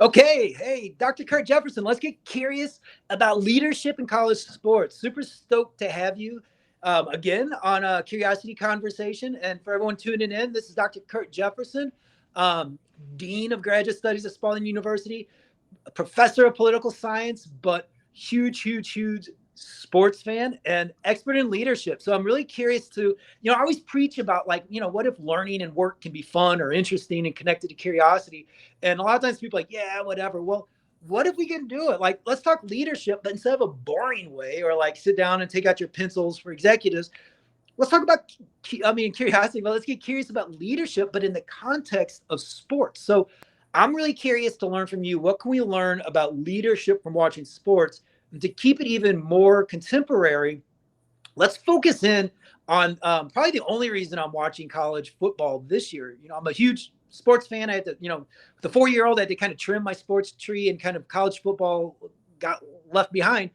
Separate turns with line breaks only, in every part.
Okay, hey, Dr. Kurt Jefferson, let's get curious about leadership in college sports. Super stoked to have you again on a Curiosity Conversation. And for everyone tuning in, this is Dr. Kurt Jefferson, um, Dean of Graduate Studies at Spalding University, a professor of political science, but huge sports fan and expert in leadership. So I'm really curious to, I always preach about like, what if learning and work can be fun or interesting and connected to curiosity? And a lot of times people are like, yeah, whatever. Well, what if we can do it? Like, let's talk leadership, but instead of a boring way or like sit down and take out your pencils for executives, let's talk about, curiosity, but let's get curious about leadership, but in the context of sports. So I'm really curious to learn from you. What can we learn about leadership from watching sports? And to keep it even more contemporary, let's focus in on probably the only reason I'm watching college football this year. I'm a huge sports fan. I had to, with the 4-year-old, I had to kind of trim my sports tree and kind of college football got left behind.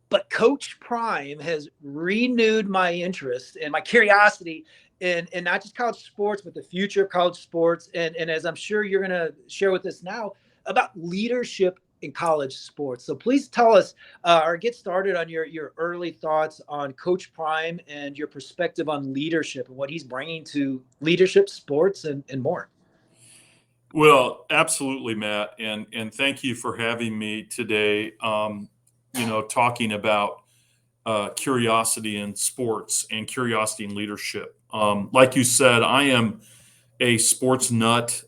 But Coach Prime has renewed my interest and my curiosity in not just college sports, but the future of college sports. And as I'm sure you're going to share with us now about leadership in college sports. So please tell us or get started on your early thoughts on Coach Prime and your perspective on leadership and what he's bringing to leadership, sports, and more.
Well, absolutely, Matt, and thank you for having me today. Talking about curiosity in sports and curiosity in leadership. Like you said, I am a sports nut.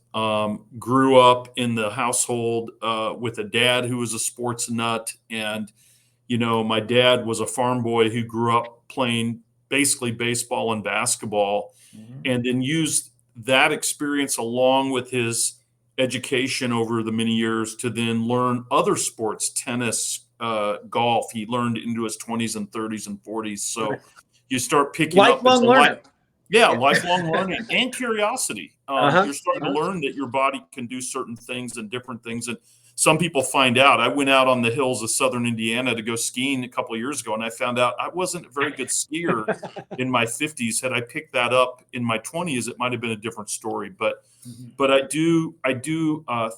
Grew up in the household with a dad who was a sports nut, and my dad was a farm boy who grew up playing basically baseball and basketball, and then used that experience along with his education over the many years to then learn other sports, tennis, golf. He learned into his 20s and 30s and 40s. So you start picking up.
Lifelong learning.
Lifelong learning and curiosity. You're starting to learn that your body can do certain things and different things. And some people find out. I went out on the hills of southern Indiana to go skiing a couple of years ago, and I found out I wasn't a very good skier in my 50s. Had I picked that up in my 20s, it might have been a different story. But I do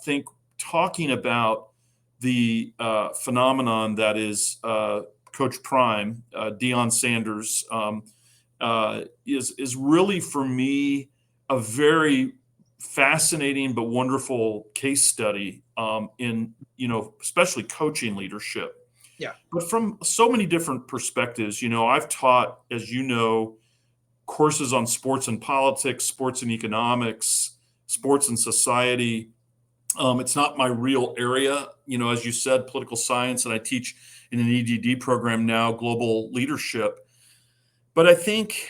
think talking about the phenomenon that is Coach Prime, Deion Sanders, is really for me a very fascinating but wonderful case study in especially coaching leadership.
Yeah.
But from so many different perspectives, I've taught, as you know, courses on sports and politics, sports and economics, sports and society. It's not my real area, as you said, political science, and I teach in an EDD program now, global leadership. But I think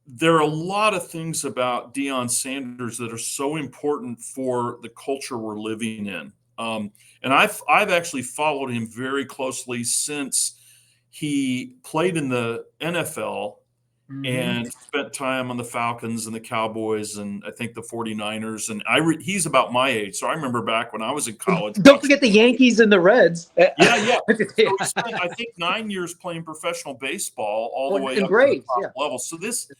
there are a lot of things about Deion Sanders that are so important for the culture we're living in. And I've actually followed him very closely since he played in the NFL and spent time on the Falcons and the Cowboys and I think the 49ers. And he's about my age. So I remember back when I was in college.
Don't forget the Yankees and the Reds.
Yeah. So he spent, I think, 9 years playing professional baseball all the way up to the top level. So this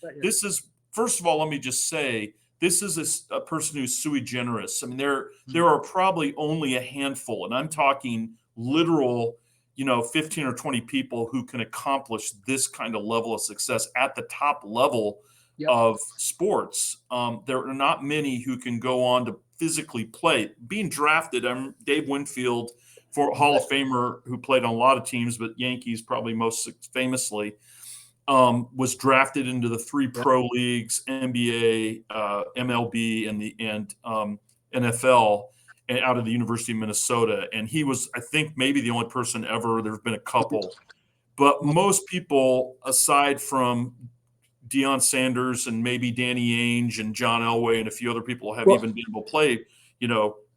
is, first of all, let me just say, this is a person who's sui generis. I mean, there are probably only a handful, and I'm talking literal 15 or 20 people who can accomplish this kind of level of success at the top level of sports. There are not many who can go on to physically play. Being drafted, I'm Dave Winfield, for Hall of Famer who played on a lot of teams, but Yankees probably most famously, was drafted into the 3 pro leagues, NBA, MLB, and NFL, out of the University of Minnesota. And he was, I think, maybe the only person ever. There's been a couple. But most people, aside from Deion Sanders and maybe Danny Ainge and John Elway and a few other people, have even been able to play,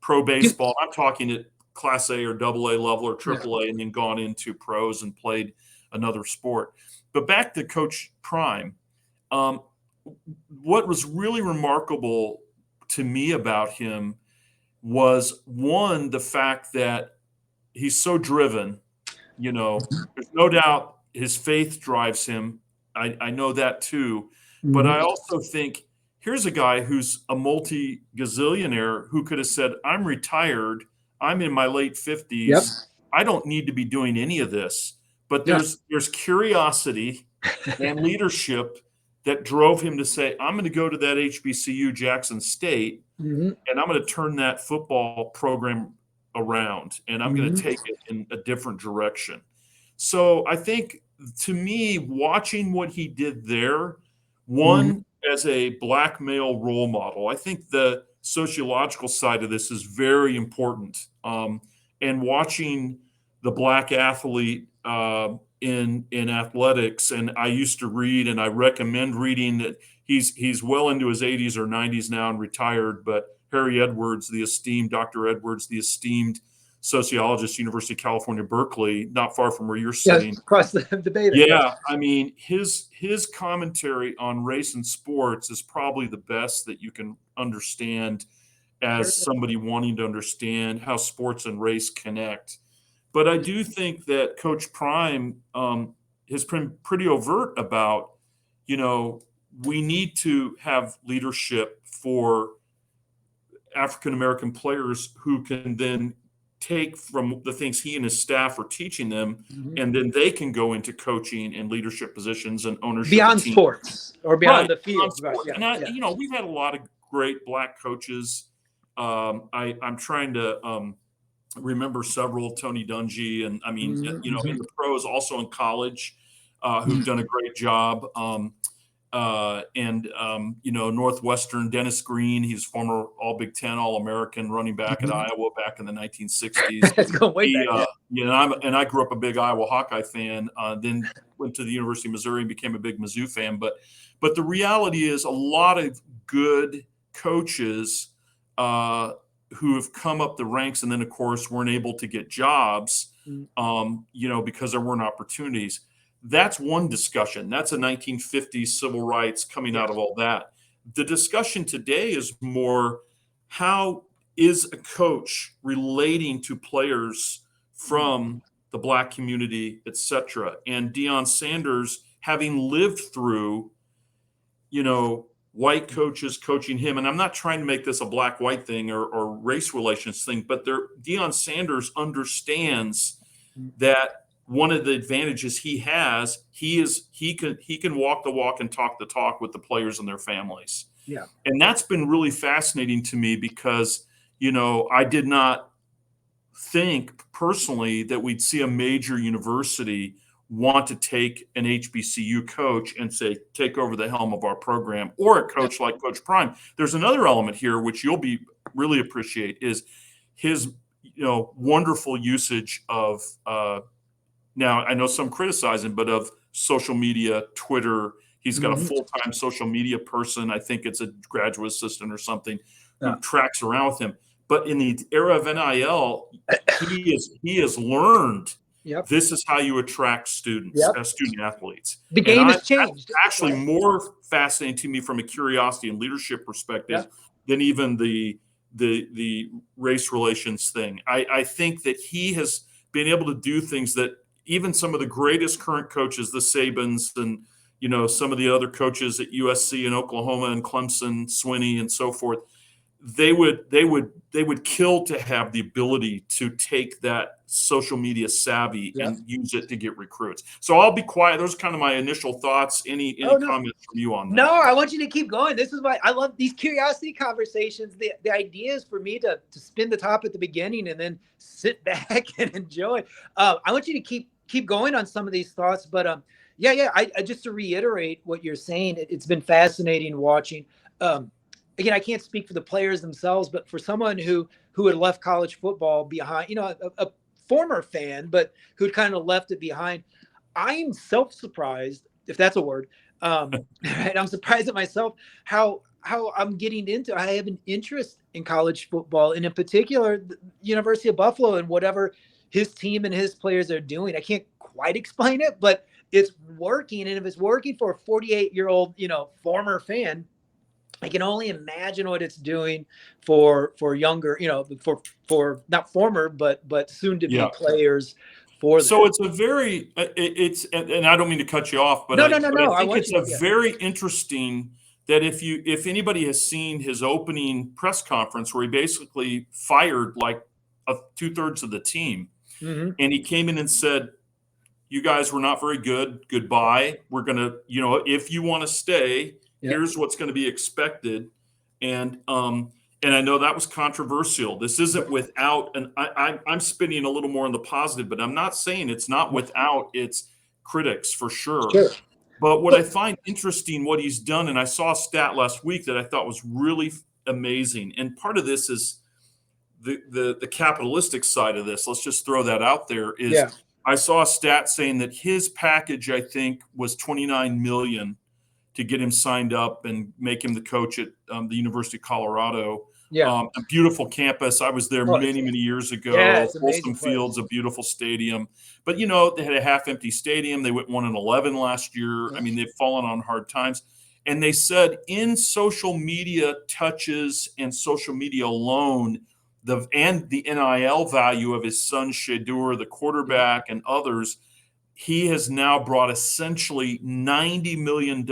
pro baseball. I'm talking at Class A or Double A level or Triple A, and then gone into pros and played another sport. But back to Coach Prime, what was really remarkable to me about him was, one, the fact that he's so driven. There's no doubt his faith drives him. I know that too. But I also think here's a guy who's a multi-gazillionaire who could have said, I'm retired. I'm in my late 50s.
Yep.
I don't need to be doing any of this. But there's curiosity and leadership that drove him to say, I'm going to go to that HBCU, Jackson State, and I'm going to turn that football program around, and I'm going to take it in a different direction. So I think, to me, watching what he did there, one, as a black male role model, I think the sociological side of this is very important. And watching the black athlete in athletics, and I used to read, and I recommend reading that he's well into his 80s or 90s now and retired, but Harry Edwards, Dr. Edwards, the esteemed sociologist, University of California, Berkeley, not far from where you're sitting.
Yes, across the debate.
Yeah, I mean, his commentary on race and sports is probably the best that you can understand as somebody wanting to understand how sports and race connect. But I do think that Coach Prime has been pretty overt about, we need to have leadership for African-American players who can then take from the things he and his staff are teaching them, and then they can go into coaching and leadership positions and ownership
beyond sports or beyond the field.
Right. And we've had a lot of great black coaches. I'm trying to remember several, Tony Dungy, and I mean, in the pros, also in college, who've done a great job. Northwestern, Dennis Green, he's former All Big Ten, All-American running back at Iowa back in the 1960s.
That's going way back.
I grew up a big Iowa Hawkeye fan, then went to the University of Missouri and became a big Mizzou fan. But the reality is a lot of good coaches who have come up the ranks and then, of course, weren't able to get jobs, because there weren't opportunities. That's one discussion. That's a 1950s civil rights coming out of all that. The discussion today is more, how is a coach relating to players from the black community, et cetera? And Deion Sanders, having lived through, white coaches coaching him, and I'm not trying to make this a black-white thing or race relations thing, but Deion Sanders understands that one of the advantages he has, he can walk the walk and talk the talk with the players and their families.
Yeah.
And that's been really fascinating to me because, I did not think personally that we'd see a major university want to take an HBCU coach and say, take over the helm of our program, or a coach like Coach Prime. There's another element here, which you'll really appreciate, is his, wonderful usage of, now, I know some criticize him, but of social media, Twitter. He's got a full-time social media person. I think it's a graduate assistant or something who tracks around with him. But in the era of NIL, he has learned this is how you attract students, student athletes.
The game has changed.
That's actually more fascinating to me from a curiosity and leadership perspective than even the race relations thing. I think that he has been able to do things that even some of the greatest current coaches, the Sabans and, some of the other coaches at USC and Oklahoma and Clemson, Swinney and so forth, they would kill to have the ability to take that social media savvy and use it to get recruits. So I'll be quiet. Those are kind of my initial thoughts. Any comments from you on that?
No, I want you to keep going. This is why I love these curiosity conversations. The idea is for me to spin the top at the beginning and then sit back and enjoy. I want you to keep going on some of these thoughts, but I just to reiterate what you're saying, it's been fascinating watching. Again, I can't speak for the players themselves, but for someone who had left college football behind, a former fan, but who'd kind of left it behind, I'm self-surprised, if that's a word. And I'm surprised at myself how I'm getting into. I have an interest in college football, and in particular, the University of Buffalo and whatever his team and his players are doing. I can't quite explain it, but it's working. And if it's working for a 48-year-old, former fan, I can only imagine what it's doing for younger, for not former, but soon to be players.
So it's a very, and I don't mean to cut you off, but
no.
I think it's a very interesting that if anybody has seen his opening press conference where he basically fired like 2/3 of the team, and he came in and said, "You guys were not very good. Goodbye. We're gonna, if you want to stay, here's what's going to be expected." And I know that was controversial. This isn't without, and I'm spinning a little more on the positive, but I'm not saying it's not without its critics for sure. But what I find interesting, what he's done, and I saw a stat last week that I thought was really amazing. And part of this is the capitalistic side of this. Let's just throw that out there. I saw a stat saying that his package, I think, was $29 million to get him signed up and make him the coach at the University of Colorado. A beautiful campus. I was there many years ago. Folsom Field's a beautiful stadium. But, they had a half-empty stadium. They went 1-11 last year. I mean, they've fallen on hard times. And they said in social media touches and social media alone, and the NIL value of his son Shedeur, the quarterback, and others, he has now brought essentially $90 million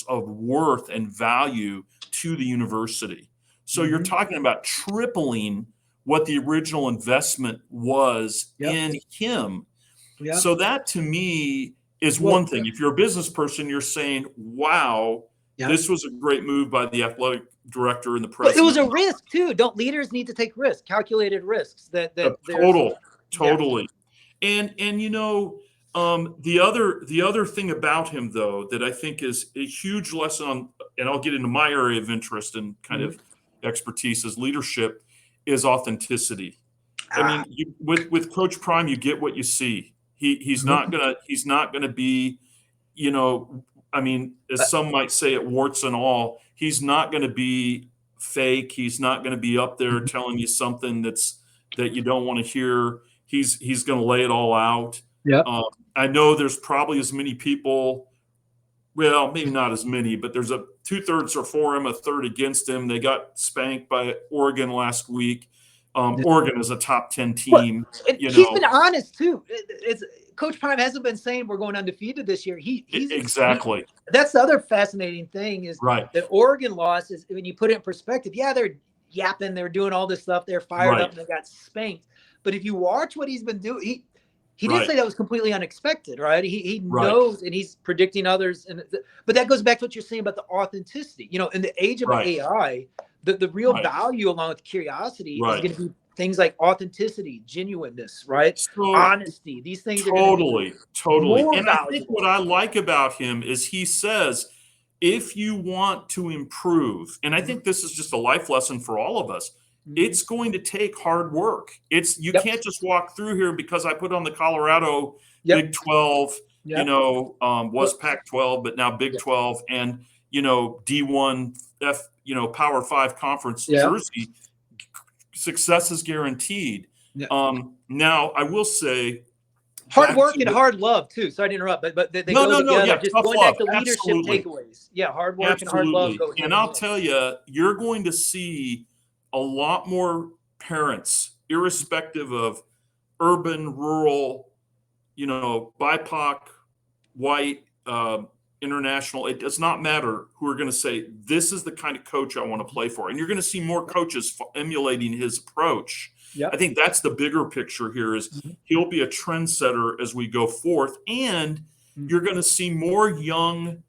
of worth and value to the university. So you're talking about tripling what the original investment was in him. So that to me is one thing. If you're a business person, you're saying, wow, this was a great move by the athletic director and the president.
But it was a risk too. Don't leaders need to take risks, calculated risks?
Totally. And the other thing about him though that I think is a huge lesson on, and I'll get into my area of interest and kind of expertise as leadership, is authenticity. I mean, with Coach Prime, you get what you see. He's not gonna be, I mean, as some might say, it warts and all. He's not going to be fake. He's not going to be up there telling you something that you don't want to hear. He's going to lay it all out. I know there's probably as many people. Well, maybe not as many, but there's 2/3 are for him, 1/3 against him. They got spanked by Oregon last week. Oregon is a top 10 team.
He's been honest too. Coach Prime hasn't been saying we're going undefeated this year. He's
exactly.
That's the other fascinating thing is that Oregon loss is, when you put it in perspective, they're yapping, they're doing all this stuff, they're fired up, and they got spanked. But if you watch what he's been doing, he didn't say that was completely unexpected, right? He knows, and he's predicting others. But that goes back to what you're saying about the authenticity. In the age of AI, the real value along with curiosity is going to be things like authenticity, genuineness, right? So, honesty. These things
totally. And
valuable.
I think what I like about him is he says, if you want to improve, and I think this is just a life lesson for all of us, it's going to take hard work. You can't just walk through here because I put on the Colorado Big 12, was Pac-12, but now Big 12, and D1 Power 5 conference jersey. Success is guaranteed. Now I will say,
hard work and hard love too. Sorry to interrupt, but they go together.
Yeah,
just going back to leadership takeaways. Hard work and hard love go.
And I'll tell you, you're going to see a lot more parents, irrespective of urban, rural, BIPOC, white, international, it does not matter, who are going to say, this is the kind of coach I want to play for. And you're going to see more coaches emulating his approach. I think that's the bigger picture here is he'll be a trendsetter as we go forth. And you're going to see more young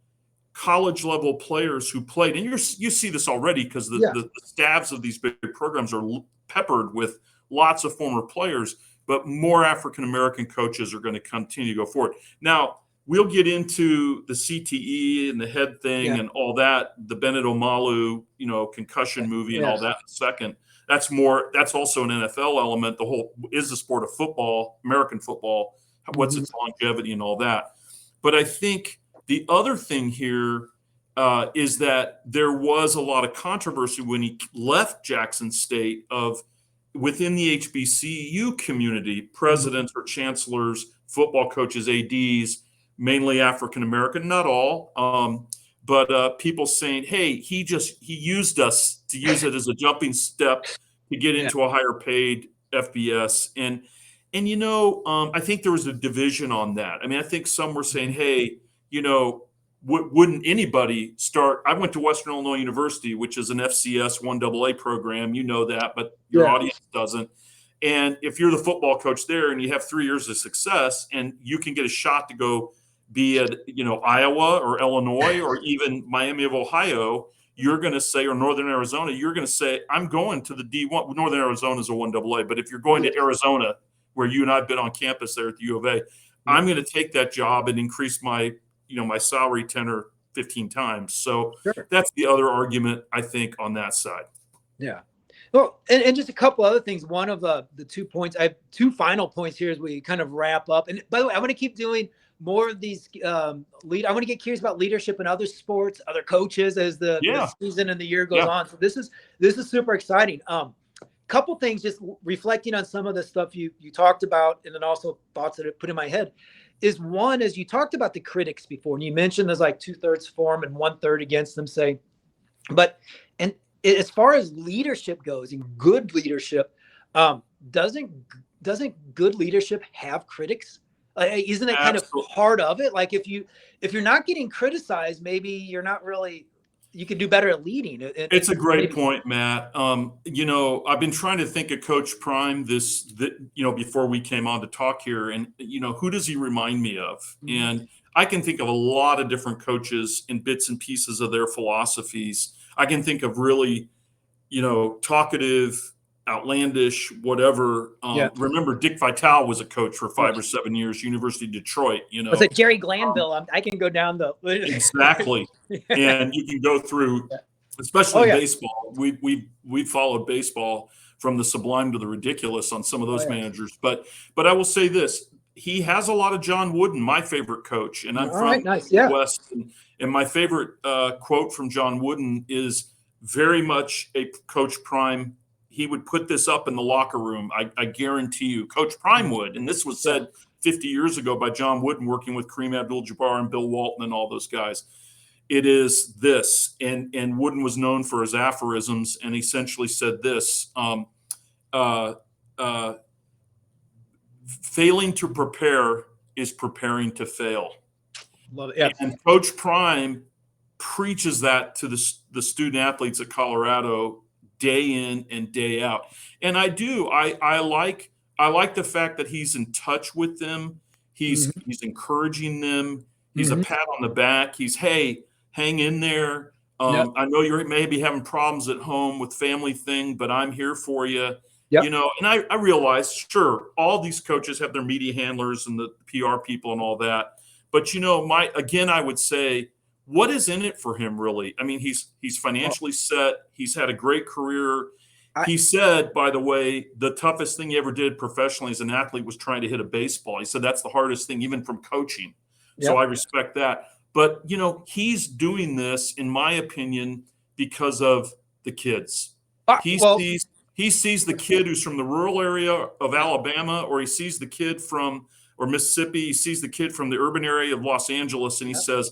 college level players who played. And you see this already because the staffs of these big programs are peppered with lots of former players, but more African-American coaches are going to continue to go forward. Now, we'll get into the CTE and the head thing and all that, the Bennett Omalu, concussion movie and all that in a second. That's also an NFL element. The whole is the sport of football, American football, what's its longevity and all that. But I think the other thing here is that there was a lot of controversy when he left Jackson State within the HBCU community, presidents or chancellors, football coaches, ADs, mainly African-American, not all, but people saying, hey, he used us to use it as a jumping step to get into a higher paid FBS. And I think there was a division on that. I mean, I think some were saying, hey, wouldn't anybody start? I went to Western Illinois University, which is an FCS 1AA program. You know that, but your audience doesn't. And if you're the football coach there and you have 3 years of success and you can get a shot to go be at, Iowa or Illinois or even Miami of Ohio, you're going to say, or Northern Arizona, you're going to say, I'm going to the D1. Northern Arizona is a 1AA, but if you're going to Arizona, where you and I've been on campus there at the U of A, I'm going to take that job and increase my salary 10 or 15 times. So that's the other argument, I think, on that side. Yeah.
Well, and just a couple other things. One of the 2 points, I have 2 final points here as we kind of wrap up. And by the way, I want to keep doing more of these I want to get curious about leadership in other sports, other coaches as the season and the year goes on. So this is super exciting. Couple things, just reflecting on some of the stuff you talked about, and then also thoughts that I put in my head is one, as you talked about the critics before, and you mentioned there's like 2/3 for them and 1/3 against them, say, and as far as leadership goes and good leadership, doesn't good leadership have critics? Isn't it kind of part of it? Like if you're not getting criticized, maybe you're not really, you could do better at leading.
It's a great point, Matt. I've been trying to think of Coach Prime before we came on to talk here, and who does he remind me of? Mm-hmm. And I can think of a lot of different coaches and bits and pieces of their philosophies. I can think of really, talkative, outlandish, whatever. Remember, Dick Vitale was a coach for 5 or 7 years, University of Detroit.
It's like Jerry Glanville. I can go down the
exactly, and you can go through, especially baseball. We followed baseball from the sublime to the ridiculous on some of those managers. But I will say this: he has a lot of John Wooden, my favorite coach, and I'm from the West. And my favorite quote from John Wooden is very much a Coach Prime. He would put this up in the locker room. I guarantee you, Coach Prime would. And this was said 50 years ago by John Wooden, working with Kareem Abdul-Jabbar and Bill Walton and all those guys. It is this, and Wooden was known for his aphorisms, and essentially said this: failing to prepare is preparing to fail.
Love it. Yeah.
And Coach Prime preaches that to the student athletes at Colorado day in and day out. And I do. I like the fact that he's in touch with them. He's encouraging them. He's a pat on the back. He's, hey, hang in there. I know you're maybe having problems at home with family thing, but I'm here for you. Yep. And I realize, sure, all these coaches have their media handlers and the PR people and all that. But, I would say, what is in it for him, really? I mean, he's financially set. He's had a great career. He said, by the way, the toughest thing he ever did professionally as an athlete was trying to hit a baseball. He said that's the hardest thing, even from coaching. Yep. So I respect that. But, he's doing this, in my opinion, because of the kids. He sees the kid who's from the rural area of Alabama, or he sees the kid or Mississippi. He sees the kid from the urban area of Los Angeles, and he says,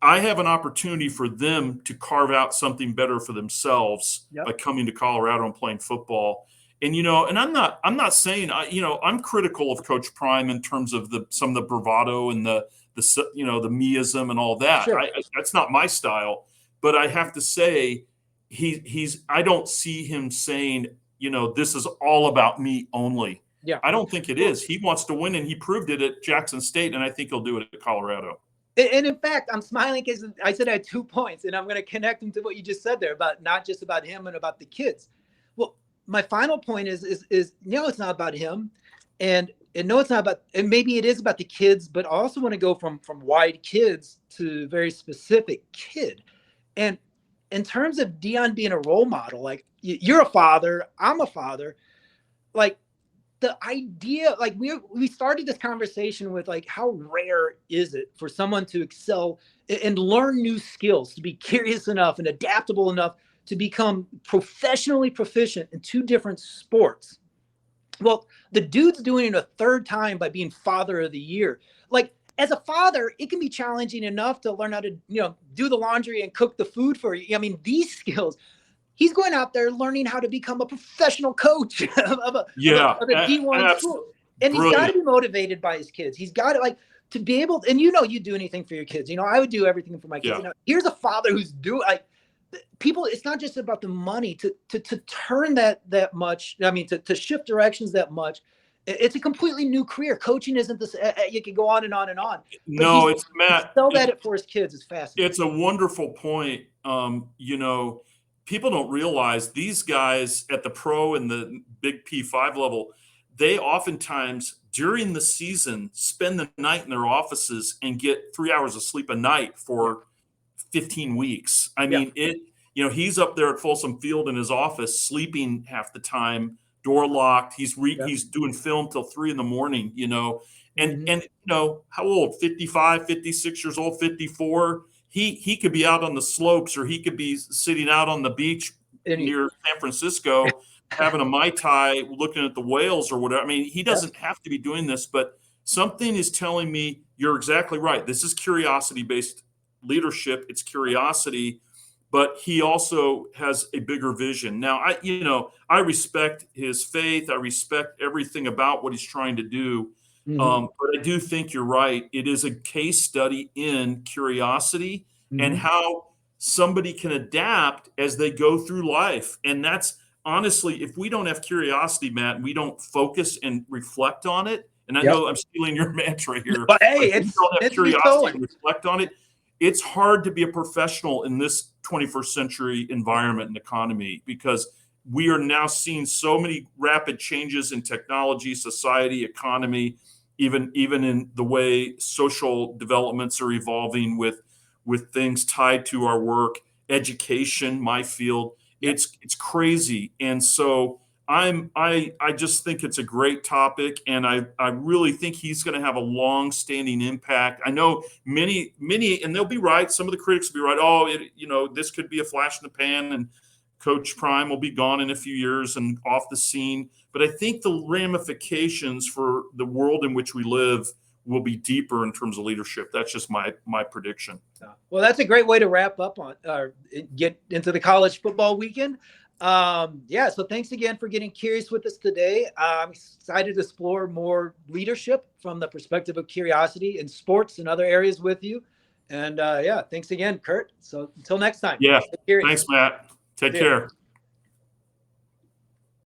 I have an opportunity for them to carve out something better for themselves by coming to Colorado and playing football. And, and I'm not saying, I'm critical of Coach Prime in terms of some of the bravado and the meism and all that. Sure. That's not my style, but I have to say I don't see him saying, this is all about me only. Yeah. I don't think it is. He wants to win, and he proved it at Jackson State, and I think he'll do it at Colorado.
And in fact, I'm smiling because I said I had 2 points, and I'm going to connect them to what you just said there about not just about him and about the kids. Well, my final point is no, it's not about him, and no, it's not about, and maybe it is about the kids, but I also want to go from wide kids to very specific kid. And in terms of Deion being a role model, like you're a father, I'm a father, like the idea, like we started this conversation with like, how rare is it for someone to excel and learn new skills, to be curious enough and adaptable enough to become professionally proficient in 2 different sports? Well, the dude's doing it a 3rd time by being Father of the Year. Like, as a father, it can be challenging enough to learn how to, do the laundry and cook the food for you. I mean, these skills. He's going out there learning how to become a professional coach of a D1 school. And he's got to be motivated by his kids. He's got to, like, to be able, and you do anything for your kids. I would do everything for my kids. Here's a father who's doing people. It's not just about the money to turn that much. I mean, to shift directions that much. It's a completely new career. Coaching isn't this. You can go on and on and on.
No, it's Matt.
Sell that for his kids is fascinating.
It's a wonderful point. People don't realize these guys at the pro and the big P5 level, they oftentimes during the season spend the night in their offices and get 3 hours of sleep a night for 15 weeks. I mean, he's up there at Folsom Field in his office, sleeping half the time, door locked. He's doing film till 3 a.m, and how old? 55, 56 years old, 54. He could be out on the slopes, or he could be sitting out on the beach near San Francisco having a Mai Tai, looking at the whales or whatever. I mean, he doesn't have to be doing this, but something is telling me you're exactly right. This is curiosity-based leadership. It's curiosity, but he also has a bigger vision. Now, I respect his faith. I respect everything about what he's trying to do. But I do think you're right. It is a case study in curiosity and how somebody can adapt as they go through life. And that's honestly, if we don't have curiosity, Matt, we don't focus and reflect on it. And I know I'm stealing your mantra here.
But hey,
if we don't have curiosity and reflect on it, it's hard to be a professional in this 21st century environment and economy, because we are now seeing so many rapid changes in technology, society, economy, even in the way social developments are evolving with things tied to our work, education, my field. It's crazy. And so I just think it's a great topic, and I really think he's going to have a long-standing impact. I know many, and they'll be right. Some of the critics will be right. Oh, this could be a flash in the pan, and Coach Prime will be gone in a few years and off the scene. But I think the ramifications for the world in which we live will be deeper in terms of leadership. That's just my prediction.
Well, that's a great way to wrap up on get into the college football weekend. So thanks again for getting curious with us today. I'm excited to explore more leadership from the perspective of curiosity in sports and other areas with you. And thanks again, Kurt. So until next time.
Yeah. Thanks, Matt. Take care.